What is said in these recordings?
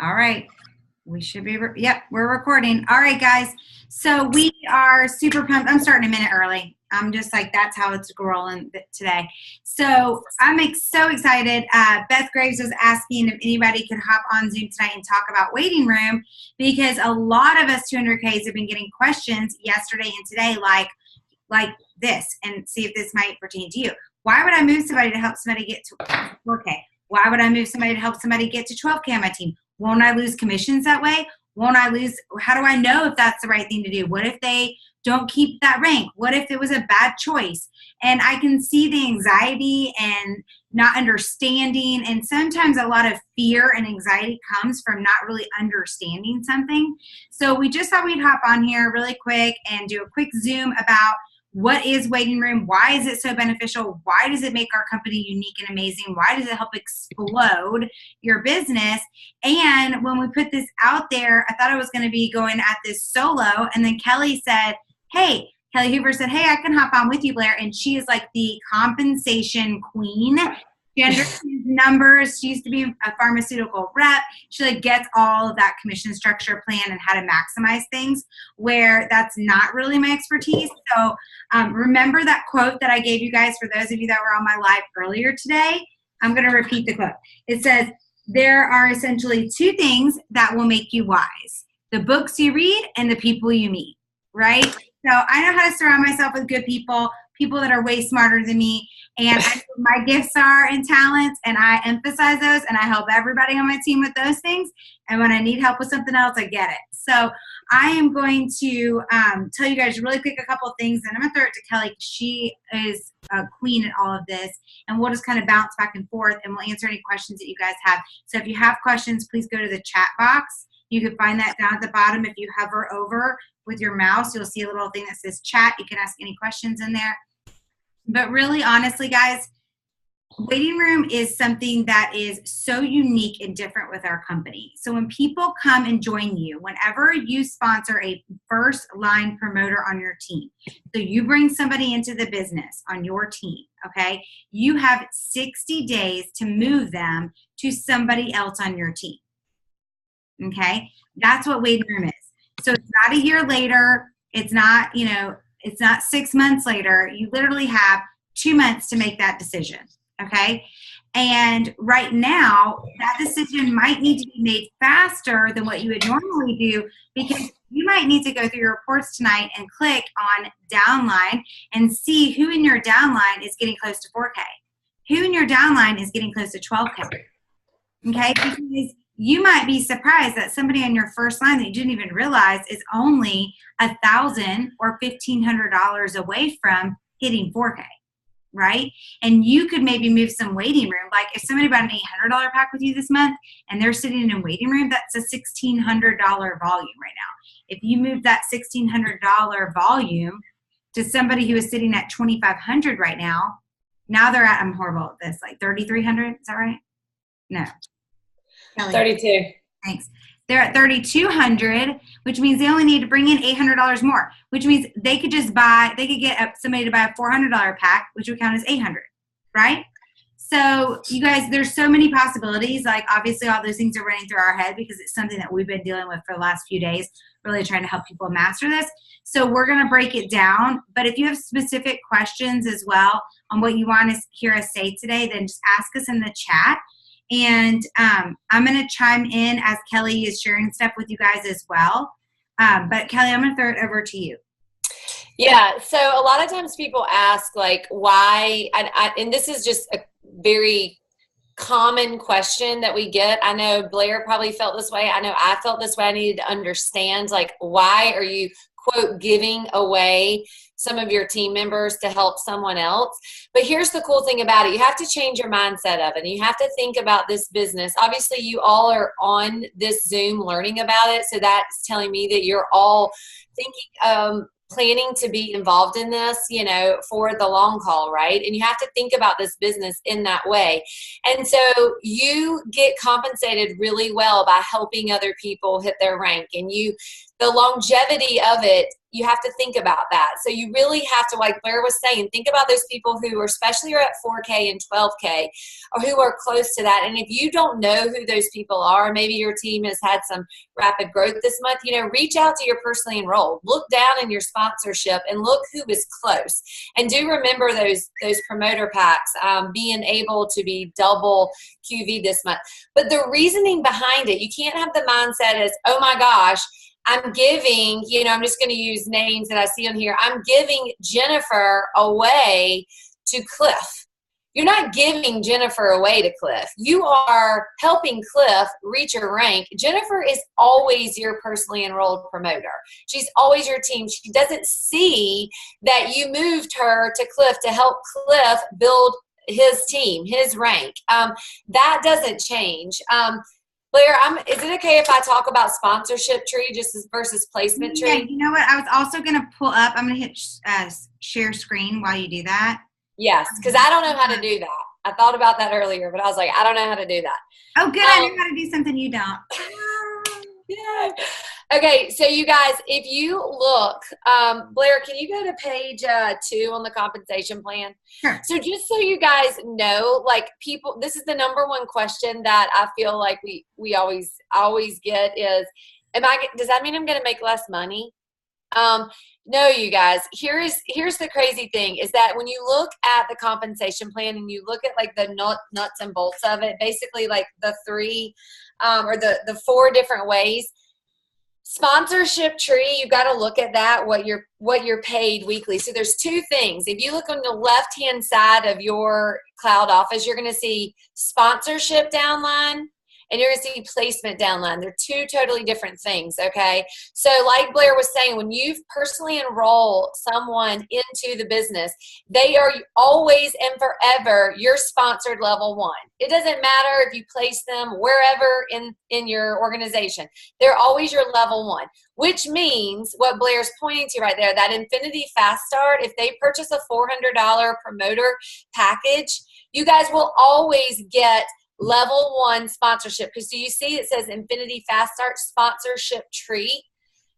All right. We should be, yep, we're recording. All right, guys. So we are super pumped. I'm starting a minute early. I'm just like, that's how it's rolling today. So I'm so excited. Beth Graves was asking if anybody could hop on Zoom tonight and talk about waiting room, because a lot of us 200Ks have been getting questions yesterday and today like this, and see if this might pertain to you. Why would I move somebody to help somebody get to 4K? Why would I move somebody to help somebody get to 12K on my team? Won't I lose commissions that way? Won't I lose? How do I know if that's the right thing to do? What if they don't keep that rank? What if it was a bad choice? And I can see the anxiety and not understanding, and sometimes a lot of fear and anxiety comes from not really understanding something. So we just thought we'd hop on here really quick and do a quick Zoom about what is waiting room? Why is it so beneficial? Why does it make our company unique and amazing? Why does it help explode your business? And when we put this out there, I thought I was going to be going at this solo. And then Kelly said, hey, Kelly Hoover said, hey, I can hop on with you, Blair. And she is like the compensation queen. She understands numbers. She used to be a pharmaceutical rep. She like gets all of that commission structure plan and how to maximize things, where that's not really my expertise. So remember that quote that I gave you guys, for those of you that were on my live earlier today. I'm going to repeat the quote. It says, there are essentially two things that will make you wise: the books you read and the people you meet, right? So I know how to surround myself with good people that are way smarter than me. And I know what my gifts are and talents, and I emphasize those, and I help everybody on my team with those things. And when I need help with something else, I get it. So I am going to tell you guys really quick a couple of things, and I'm going to throw it to Kelly, because she is a queen at all of this, and we'll just kind of bounce back and forth, and we'll answer any questions that you guys have. So if you have questions, please go to the chat box. You can find that down at the bottom. If you hover over with your mouse, you'll see a little thing that says chat. You can ask any questions in there. But really, honestly, guys, waiting room is something that is so unique and different with our company. So when people come and join you, whenever you sponsor a first line promoter on your team, so you bring somebody into the business on your team, okay, you have 60 days to move them to somebody else on your team. Okay, that's what waiting room is. So it's not a year later. It's not, it's not 6 months later. You literally have 2 months to make that decision. Okay. And right now, that decision might need to be made faster than what you would normally do, because you might need to go through your reports tonight and click on downline and see who in your downline is getting close to 4K. Who in your downline is getting close to 12K. Okay. Because you might be surprised that somebody on your first line that you didn't even realize is only $1,000 or $1,500 away from hitting 4K, right? And you could maybe move some waiting room. Like if somebody bought an $800 pack with you this month and they're sitting in waiting room, that's a $1,600 volume right now. If you move that $1,600 volume to somebody who is sitting at $2,500 right now, now they're at, I'm horrible at this, like 3,300, is that right? No. Kelly. 32. Thanks. They're at 3,200, which means they only need to bring in $800 more, which means they could just get somebody to buy a $400 pack, which would count as 800, right? So you guys, there's so many possibilities. Like obviously all those things are running through our head because it's something that we've been dealing with for the last few days, really trying to help people master this. So we're going to break it down. But if you have specific questions as well on what you want to hear us say today, then just ask us in the chat. And I'm going to chime in as Kelly is sharing stuff with you guys as well. But Kelly, I'm going to throw it over to you. Yeah. So a lot of times people ask like why, and this is just a very common question that we get. I know Blair probably felt this way. I know I felt this way. I needed to understand like, why are you quote giving away some of your team members to help someone else? But here's the cool thing about it. You have to change your mindset of it. And you have to think about this business. Obviously, you all are on this Zoom learning about it. So that's telling me that you're all thinking, planning to be involved in this, for the long haul, right? And you have to think about this business in that way. And so you get compensated really well by helping other people hit their rank. And the longevity of it, you have to think about that. So you really have to, like Blair was saying, think about those people who are, especially are at 4K and 12K, or who are close to that. And if you don't know who those people are, maybe your team has had some rapid growth this month, reach out to your personally enrolled. Look down in your sponsorship and look who is close. And do remember those promoter packs, being able to be double QV this month. But the reasoning behind it, you can't have the mindset as, oh my gosh, I'm giving, I'm just going to use names that I see on here. I'm giving Jennifer away to Cliff. You're not giving Jennifer away to Cliff. You are helping Cliff reach a rank. Jennifer is always your personally enrolled promoter. She's always your team. She doesn't see that you moved her to Cliff to help Cliff build his team, his rank. That doesn't change. Blair, is it okay if I talk about sponsorship tree versus placement tree? Yeah, you know what? I was also going to pull up. I'm going to hit share screen while you do that. Yes, because I don't know how to do that. I thought about that earlier, but I was like, I don't know how to do that. Oh, good. I know how to do something you don't. Yeah. Okay, so you guys, if you look, Blair, can you go to page 2 on the compensation plan? Sure. So just so you guys know, like people, this is the number one question that I feel like we always get is, does that mean I'm going to make less money? No, you guys, here's the crazy thing is that when you look at the compensation plan and you look at like the nuts and bolts of it, basically like the 3 or the 4 different ways. Sponsorship tree, you got to look at that, what you're paid weekly. So there's 2 things. If you look on the left-hand side of your cloud office, you're going to see sponsorship downline and you're going to see placement downline. They're 2 totally different things, okay? So like Blair was saying, when you personally enroll someone into the business, they are always and forever your sponsored level 1. It doesn't matter if you place them wherever in your organization. They're always your level 1, which means what Blair's pointing to right there, that Infinity Fast Start, if they purchase a $400 promoter package, you guys will always get level 1 sponsorship. Because do you see it says Infinity Fast Start sponsorship tree?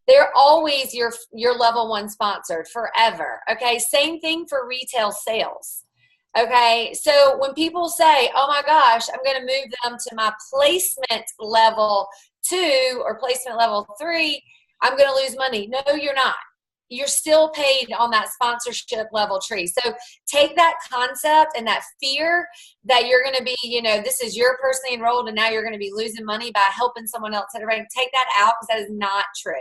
They're always your level 1 sponsored forever. Okay, same thing for retail sales. Okay, so when people say, oh my gosh, I'm going to move them to my placement level 2 or placement level 3, I'm going to lose money. No, you're not. You're still paid on that sponsorship level tree. So take that concept and that fear that you're going to be, this is your personally enrolled and now you're going to be losing money by helping someone else at a rank. Take that out because that is not true.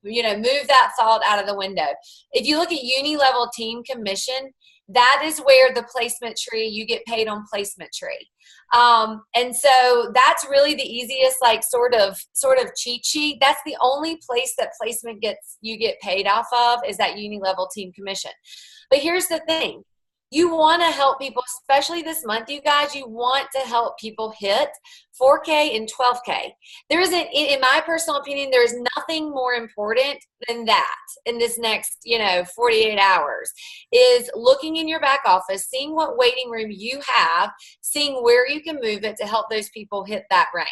Move that thought out of the window. If you look at uni-level team commission, that is where the placement tree, you get paid on placement tree. And so that's really the easiest, like sort of cheat sheet. That's the only place that placement you get paid off of is that uni-level team commission. But here's the thing. You want to help people, especially this month, you guys, you want to help people hit 4K and 12K. There isn't, in my personal opinion, there is nothing more important than that in this next, 48 hours, is looking in your back office, seeing what waiting room you have, seeing where you can move it to help those people hit that rank.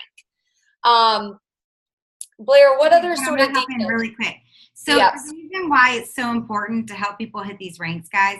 Blair, what other sort of details? Really quick. So the reason why it's so important to help people hit these ranks, guys,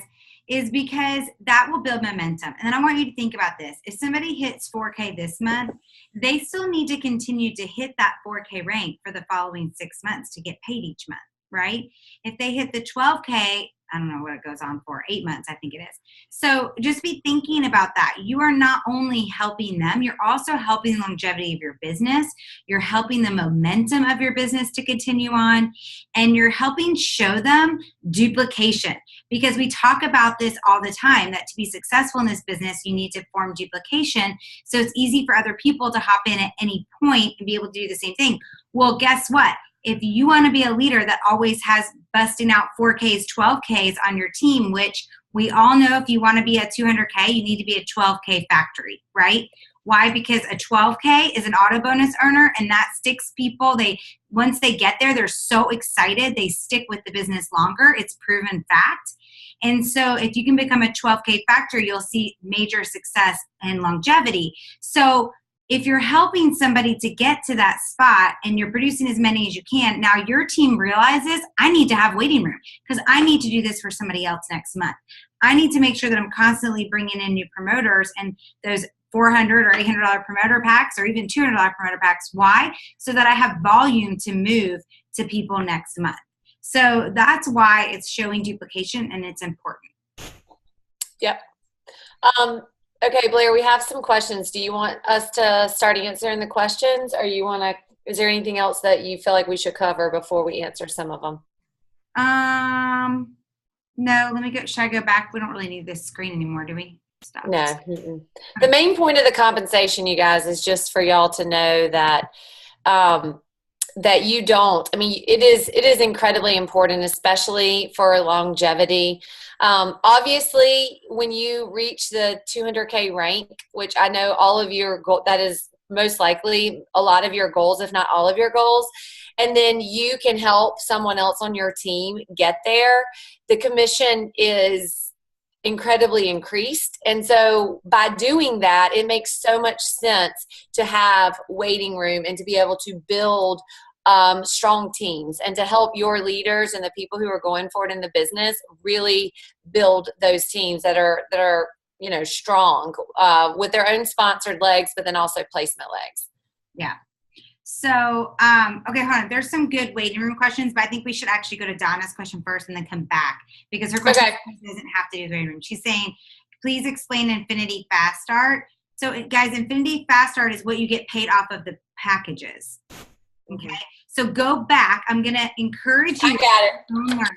is because that will build momentum. And then I want you to think about this. If somebody hits 4K this month, they still need to continue to hit that 4K rank for the following 6 months to get paid each month, right? If they hit the 12K, I don't know what it goes on for, 8 months, I think it is. So just be thinking about that. You are not only helping them, you're also helping the longevity of your business. You're helping the momentum of your business to continue on, and you're helping show them duplication. Because we talk about this all the time, that to be successful in this business, you need to form duplication. So it's easy for other people to hop in at any point and be able to do the same thing. Well, guess what? If you want to be a leader that always has busting out 4Ks, 12Ks on your team, which we all know if you want to be at 200K, you need to be a 12K factory, right? Why? Because a 12K is an auto bonus earner, and that sticks people. Once they get there, they're so excited, they stick with the business longer. It's proven fact. And so if you can become a 12K factory, you'll see major success and longevity. So if you're helping somebody to get to that spot and you're producing as many as you can, now your team realizes I need to have waiting room because I need to do this for somebody else next month. I need to make sure that I'm constantly bringing in new promoters and those $400 or $800 promoter packs or even $200 promoter packs. Why? So that I have volume to move to people next month. So that's why it's showing duplication and it's important. Yep. Okay, Blair, we have some questions. Do you want us to start answering the questions, or is there anything else that you feel like we should cover before we answer some of them? No, let me go. Should I go back? We don't really need this screen anymore, do we? Stop. No. Mm-mm. The main point of the compensation, you guys, is just for y'all to know that that you don't. I mean, it is incredibly important, especially for longevity. Obviously, when you reach the 200K rank, which I know all of your that is most likely a lot of your goals, if not all of your goals, and then you can help someone else on your team get there, the commission is incredibly increased. And so by doing that, it makes so much sense to have waiting room and to be able to build strong teams and to help your leaders and the people who are going forward in the business really build those teams that are strong with their own sponsored legs, but then also placement legs. Yeah. So, okay, hold on. There's some good waiting room questions, but I think we should actually go to Donna's question first and then come back because her question doesn't have to do with waiting room. She's saying, please explain Infinity Fast Start. So, guys, Infinity Fast Start is what you get paid off of the packages. Okay. So go back. I'm going to encourage you. I got it.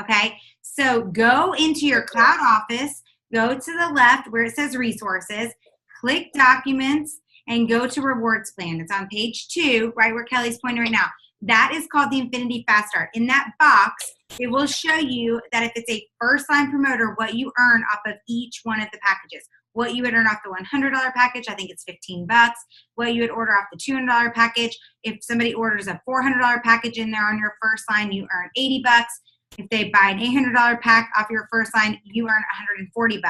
Okay. So go into your cloud office, go to the left where it says resources, click documents, and go to rewards plan. It's on page 2, right where Kelly's pointing right now. That is called the Infinity Fast Start. In that box, it will show you that if it's a first line promoter, what you earn off of each one of the packages. What you would earn off the $100 package, I think it's $15. What you would order off the $200 package. If somebody orders a $400 package in there on your first line, you earn $80. If they buy an $800 pack off your first line, you earn $140.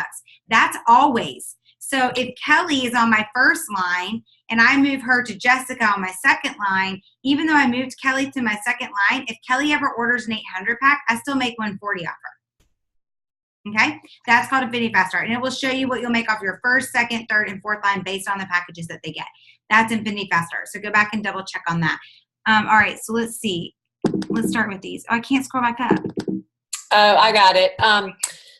That's always. So if Kelly is on my first line and I move her to Jessica on my second line, even though I moved Kelly to my second line, if Kelly ever orders an 800 pack, I still make 140 off her. Okay, that's called Infinity Fast Start, and it will show you what you'll make off your first, second, third, and fourth line based on the packages that they get. That's Infinity Fast Start. So go back and double check on that. All right, so let's see. Let's start with these. Oh, I can't scroll back up. Oh, I got it.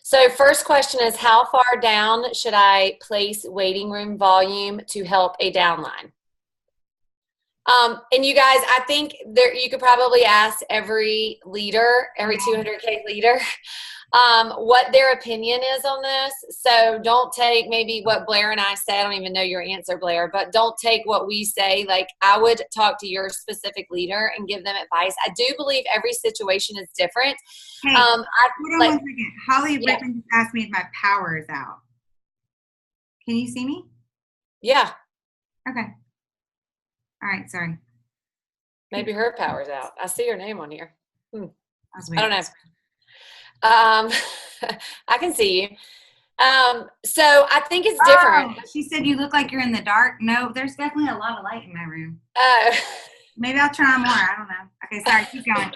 So first question is, how far down should I place waiting room volume to help a downline? And you guys, I think you could probably ask every leader, every 200K leader, what their opinion is on this. So don't take maybe what Blair and I say. I don't even know your answer, Blair, but don't take what we say. Like, I would talk to your specific leader and give them advice. I do believe every situation is different. Hey, hold on 1 second. Holly Rickman just asked me if my power is out. Can you see me? Yeah. Okay. All right, sorry. Maybe her power's out. I see her name on here. I don't know. I can see you. So I think it's different. She said you look like you're in the dark. No, there's definitely a lot of light in my room. Maybe I'll turn on more. I don't know. Okay, sorry. Keep going.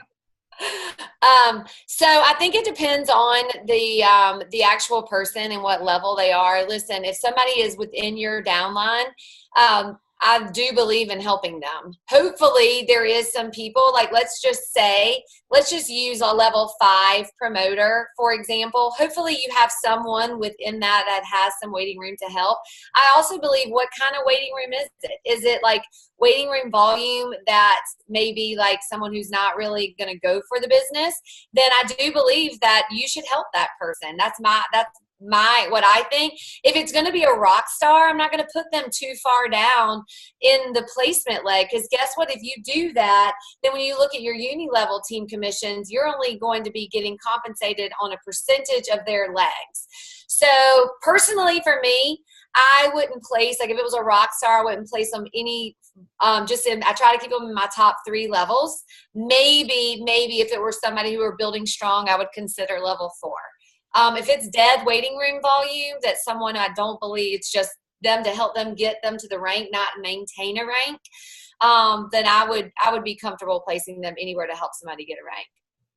So I think it depends on the actual person and what level they are. Listen, if somebody is within your downline, I do believe in helping them. Hopefully there is some people, like let's just use a level 5 promoter, for example. Hopefully you have someone within that has some waiting room to help. I also believe, what kind of waiting room is it? Is it like waiting room volume that's maybe like someone who's not really going to go for the business? Then I do believe that you should help that person. That's what I think. If it's going to be a rock star, I'm not going to put them too far down in the placement leg, because guess what? If you do that, then when you look at your uni level team commissions, you're only going to be getting compensated on a percentage of their legs. So personally for me, I wouldn't place, like if it was a rock star, I wouldn't place them any, I try to keep them in my top 3 levels. Maybe if it were somebody who were building strong, I would consider level 4. If it's dead waiting room volume, that's someone I don't believe, it's just them to help them get them to the rank, not maintain a rank, then I would be comfortable placing them anywhere to help somebody get a rank.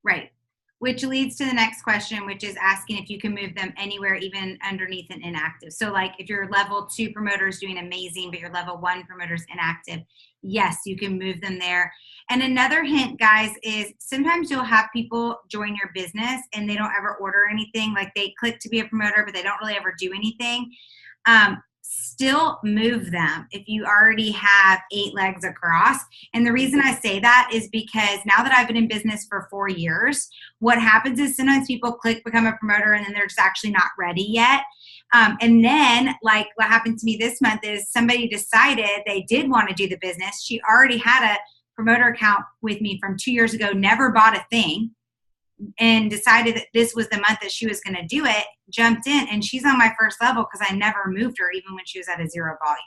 Right. Which leads to the next question, which is asking if you can move them anywhere, even underneath an inactive. So like if your level 2 promoter is doing amazing, but your level 1 promoter is inactive, yes, you can move them there. And another hint, guys, is sometimes you'll have people join your business and they don't ever order anything. Like they click to be a promoter, but they don't really ever do anything. Still move them if you already have 8 legs across. And the reason I say that is because now that I've been in business for 4 years, what happens is sometimes people click become a promoter and then they're just actually not ready yet. And then like what happened to me this month is somebody decided they did want to do the business. She already had a promoter account with me from 2 years ago, never bought a thing, and decided that this was the month that she was going to do it, jumped in, and she's on my first level because I never moved her even when she was at a 0 volume.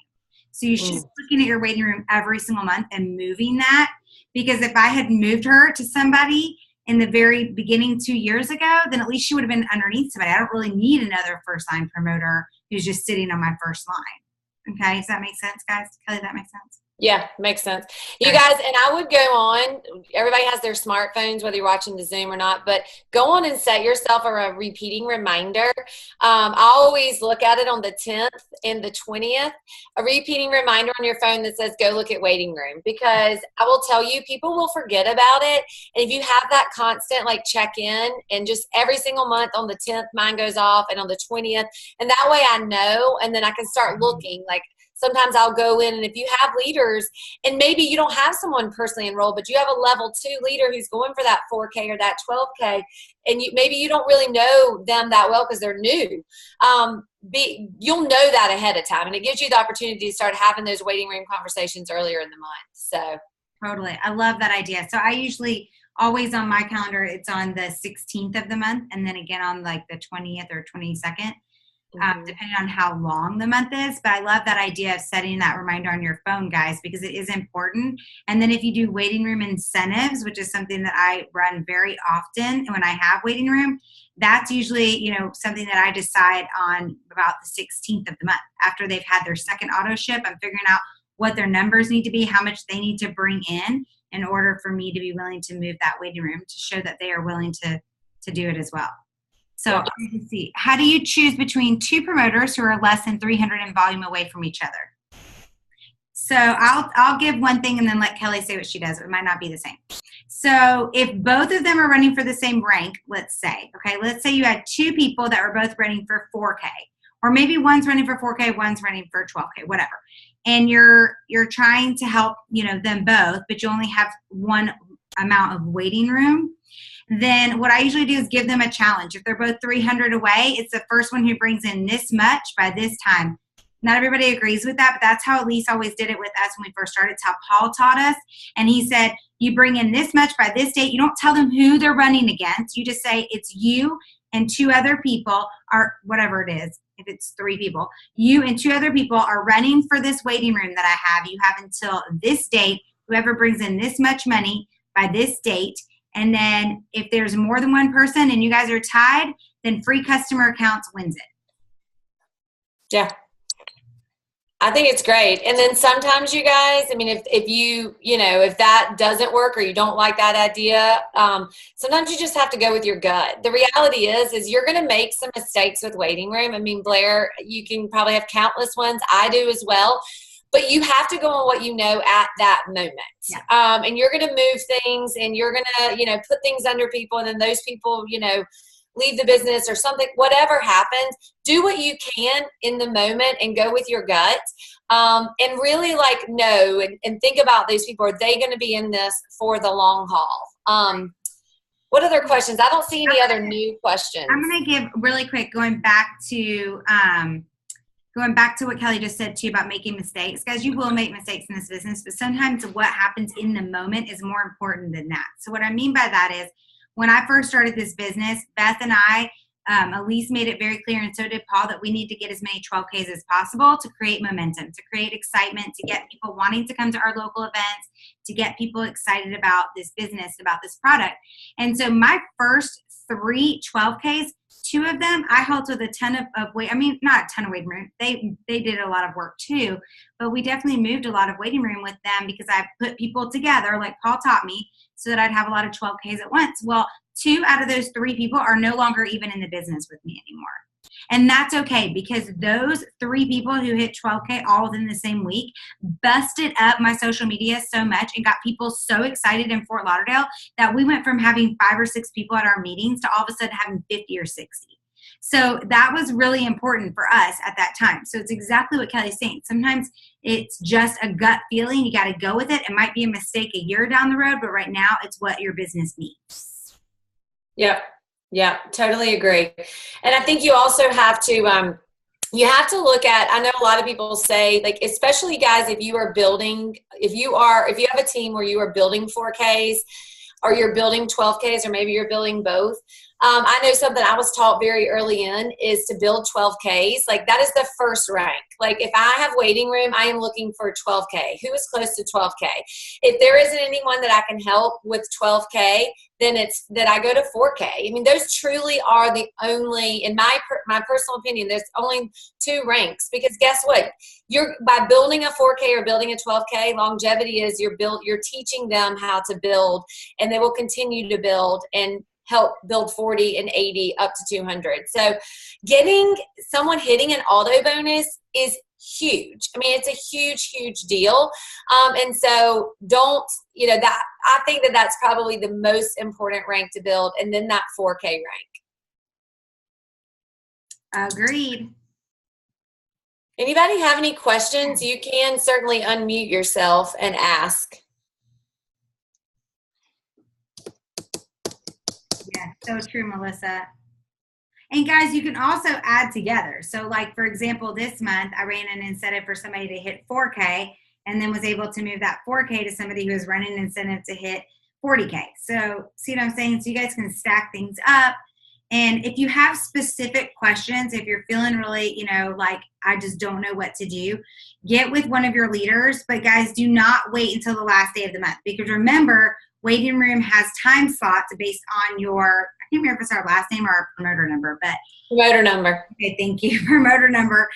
So you should be looking at your waiting room every single month and moving that, because if I had moved her to somebody in the very beginning 2 years ago, then at least she would have been underneath somebody. I don't really need another first line promoter who's just sitting on my first line. Okay, does that make sense, guys? Kelly, that makes sense? Yeah, makes sense. You guys, and I would go on, everybody has their smartphones, whether you're watching the Zoom or not, but go on and set yourself a repeating reminder. I always look at it on the 10th and the 20th, a repeating reminder on your phone that says, go look at waiting room, because I will tell you, people will forget about it. And if you have that constant like check in, and just every single month on the 10th, mine goes off, and on the 20th, and that way I know, and then I can start looking. Like sometimes I'll go in, and if you have leaders, and maybe you don't have someone personally enrolled, but you have a level 2 leader who's going for that 4K or that 12K, and maybe you don't really know them that well because they're new. You'll know that ahead of time, and it gives you the opportunity to start having those waiting room conversations earlier in the month. So totally, I love that idea. So I usually always on my calendar, it's on the 16th of the month, and then again on like the 20th or 22nd. Depending on how long the month is. But I love that idea of setting that reminder on your phone, guys, because it is important. And then if you do waiting room incentives, which is something that I run very often, and when I have waiting room, that's usually, something that I decide on about the 16th of the month. After they've had their second auto ship, I'm figuring out what their numbers need to be, how much they need to bring in order for me to be willing to move that waiting room, to show that they are willing to do it as well. So let's see. How do you choose between 2 promoters who are less than 300 in volume away from each other? So I'll give one thing and then let Kelly say what she does. It might not be the same. So if both of them are running for the same rank, let's say you had 2 people that were both running for 4K, or maybe one's running for 4K, one's running for 12K, whatever. And you're trying to help, them both, but you only have one amount of waiting room. Then what I usually do is give them a challenge. If they're both 300 away, it's the first one who brings in this much by this time. Not everybody agrees with that, but that's how Elise always did it with us when we first started. It's how Paul taught us. And he said, you bring in this much by this date. You don't tell them who they're running against. You just say it's you and 2 other people, or whatever it is. If it's 3 people, you and 2 other people are running for this waiting room that I have. You have until this date. Whoever brings in this much money by this date. And then if there's more than one person and you guys are tied, then free customer accounts wins it. Yeah. I think it's great. And then sometimes you guys, I mean, if that doesn't work or you don't like that idea, sometimes you just have to go with your gut. The reality is you're going to make some mistakes with waiting room. I mean, Blair, you can probably have countless ones. I do as well. But you have to go on what you know at that moment. Yeah. And you're going to move things, and you're going to, put things under people, and then those people, leave the business or something, whatever happens, do what you can in the moment and go with your gut. And really know and think about these people. Are they going to be in this for the long haul? What other questions? I don't see any other new questions. I'm going to give really quick, going back to what Kelly just said too about making mistakes. Guys, you will make mistakes in this business, but sometimes what happens in the moment is more important than that. So what I mean by that is, when I first started this business, Beth and I, Elise made it very clear, and so did Paul, that we need to get as many 12Ks as possible to create momentum, to create excitement, to get people wanting to come to our local events, to get people excited about this business, about this product. And so my first 3 12Ks 2 of them, I helped with a ton of weight. I mean, not a ton of waiting room. They did a lot of work too, but we definitely moved a lot of waiting room with them because I put people together like Paul taught me so that I'd have a lot of 12Ks at once. Well, 2 out of those 3 people are no longer even in the business with me anymore. And that's okay because those 3 people who hit 12K all within the same week busted up my social media so much and got people so excited in Fort Lauderdale that we went from having 5 or 6 people at our meetings to all of a sudden having 50 or 60. So that was really important for us at that time. So it's exactly what Kelly's saying. Sometimes it's just a gut feeling. You got to go with it. It might be a mistake a year down the road, but right now it's what your business needs. Yep. Yeah, totally agree. And I think you also have to look at, I know a lot of people say, like, especially guys, if you are building, if you have a team where you are building 4Ks or you're building 12Ks or maybe you're building both. I know something I was taught very early in is to build 12Ks. Like that is the first rank. Like if I have waiting room, I am looking for 12K. Who is close to 12K? If there isn't anyone that I can help with 12K, then it's that I go to 4K. I mean, those truly are the only, in my personal opinion, there's only 2 ranks because guess what? You're by building a 4K or building a 12K, longevity is you're teaching them how to build and they will continue to build and help build 40 and 80 up to 200. So getting someone hitting an auto bonus is huge. I mean, it's a huge, huge deal. And so that I think that that's probably the most important rank to build. And then that 4K rank. Agreed. Anybody have any questions? You can certainly unmute yourself and ask. Yeah, so true, Melissa. And guys, you can also add together. So like, for example, this month I ran an incentive for somebody to hit 4K and then was able to move that 4K to somebody who was running an incentive to hit 40K. So see what I'm saying? So you guys can stack things up. And if you have specific questions, if you're feeling really, like I just don't know what to do, get with one of your leaders. But guys, do not wait until the last day of the month because remember, waiting room has time slots based on your, I can't remember if it's our last name or our promoter number, but promoter number. Okay, thank you. Promoter number.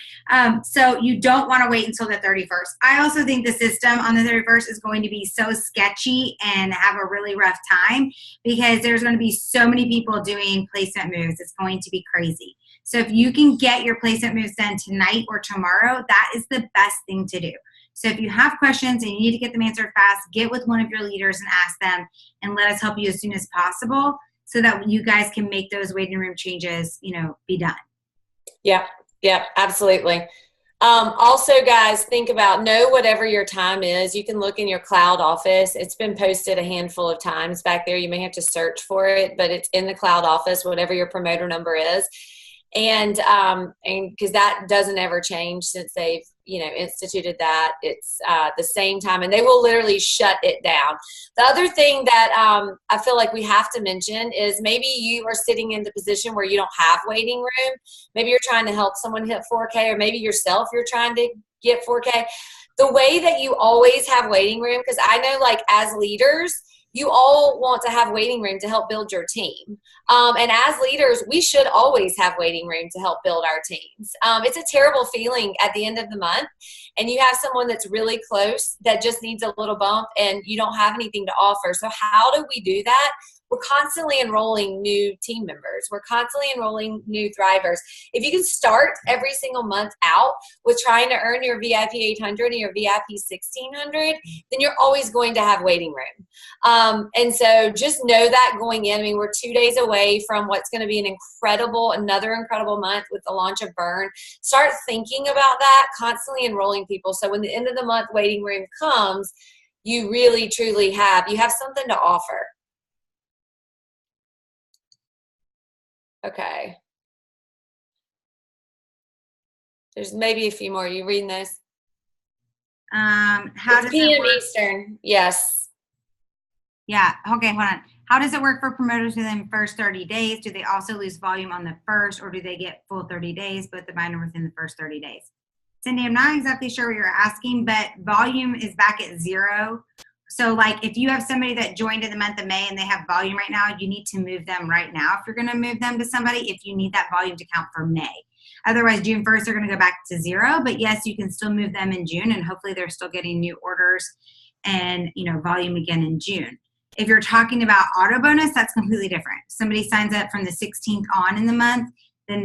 So you don't want to wait until the 31st. I also think the system on the 31st is going to be so sketchy and have a really rough time because there's going to be so many people doing placement moves. It's going to be crazy. So if you can get your placement moves done tonight or tomorrow, that is the best thing to do. So if you have questions and you need to get them answered fast, get with one of your leaders and ask them and let us help you as soon as possible so that you guys can make those waiting room changes, be done. Yeah, absolutely. Also, guys, know whatever your time is. You can look in your cloud office. It's been posted a handful of times back there. You may have to search for it, but it's in the cloud office, whatever your promoter number is. And because that doesn't ever change since they've instituted that. It's the same time, and they will literally shut it down. The other thing that I feel like we have to mention is maybe you are sitting in the position where you don't have waiting room. Maybe you're trying to help someone hit 4K, or maybe yourself you're trying to get 4K. The way that you always have waiting room, because I know like as leaders, you all want to have waiting room to help build your team. And as leaders, we should always have waiting room to help build our teams. It's a terrible feeling at the end of the month and you have someone that's really close that just needs a little bump and you don't have anything to offer. So how do we do that? We're constantly enrolling new team members. We're constantly enrolling new thrivers. If you can start every single month out with trying to earn your VIP 800 and your VIP 1600, then you're always going to have waiting room. And so just know that going in. I mean, we're 2 days away from what's going to be another incredible month with the launch of Burn. Start thinking about that, constantly enrolling people. So when the end of the month waiting room comes, you really, truly have something to offer. Okay. There's maybe a few more. Are you reading those? How does PM Eastern. Yes. Yeah. Okay. Hold on. How does it work for promoters within the first 30 days? Do they also lose volume on the first, or do they get full 30 days, both the binder within the first 30 days? Cindy, I'm not exactly sure what you're asking, but volume is back at 0 So like if you have somebody that joined in the month of May and they have volume right now, you need to move them right now if you're going to move them to somebody, if you need that volume to count for May. Otherwise, June 1st, they're going to go back to 0. But yes, you can still move them in June, and hopefully they're still getting new orders and, you know, volume again in June. If you're talking about auto bonus, that's completely different. Somebody signs up from the 16th on in the month, then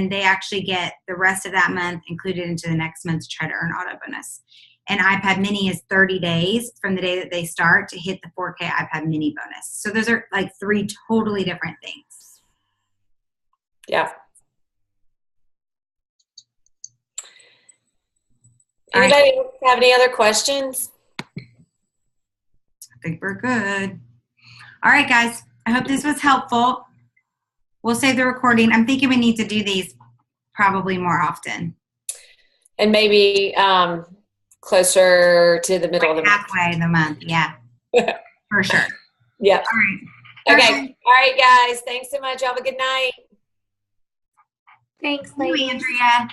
they actually get the rest of that month included into the next month to try to earn auto bonus. And iPad mini is 30 days from the day that they start to hit the 4K iPad mini bonus. So those are like 3 totally different things. Yeah. Anybody have any other questions? I think we're good. All right, guys. I hope this was helpful. We'll save the recording. I'm thinking we need to do these probably more often. And maybe closer to the middle of the month. Halfway the month, yeah. For sure. Yeah. All right. Okay. All right, guys. Thanks so much. Have a good night. Thanks, Thank you, ladies. Andrea.